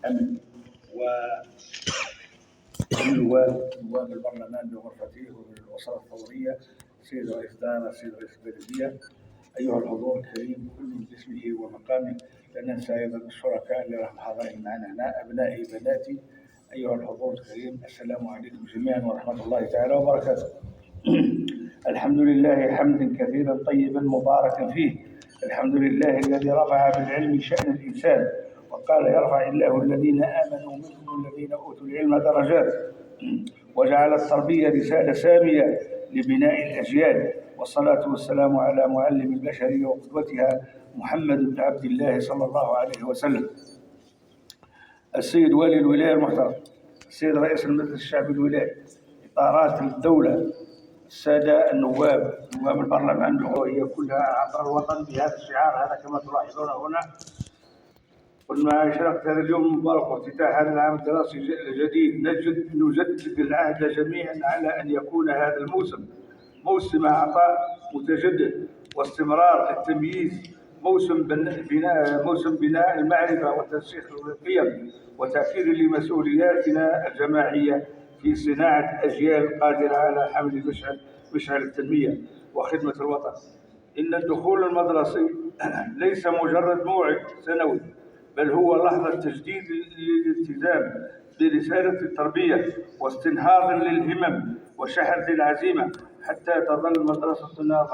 أمن ونواب البرلمان بغرفته والأسرة الثورية، السيد رئيس دار، السيد رئيس البلدية، أيها الحضور الكريم كل باسمه ومقامه، لا ننسى أيضا الشركاء اللي راهم حاضرين معنا هنا، أبنائي بناتي، أيها الحضور الكريم، السلام عليكم جميعا ورحمة الله تعالى وبركاته. الحمد لله حمدا كثيرا طيبا مباركا فيه، الحمد لله الذي رفع بالعلم شأن الإنسان وقال يرفع الله الذين آمنوا منكم والذين أوتوا العلم درجات، وجعل التربية رسالة سامية لبناء الأجيال، والصلاة والسلام على معلم البشرية وقدوتها محمد بن عبد الله صلى الله عليه وسلم. السيد والي الولاية المحترم، السيد رئيس المجلس الشعبي الولايي، إطارات الدولة، السادة النواب، نواب البرلمان العضوية كلها عبر الوطن بهذا الشعار هذا كما تلاحظون هنا. والمعاشرة هذا اليوم المبارك وافتتاح هذا العام الدراسي الجديد، نجدد العهد جميعا على أن يكون هذا الموسم موسم عطاء متجدد واستمرار التمييز، موسم بناء المعرفة وترسيخ القيم وتأكيد لمسؤولياتنا الجماعية في صناعة أجيال قادرة على حمل مشعل التنمية وخدمة الوطن. إن الدخول المدرسي ليس مجرد موعد سنوي، بل هو لحظة تجديد للالتزام برسالة التربية واستنهاض للهمم وشحذ العزيمة حتى تظل مدرستنا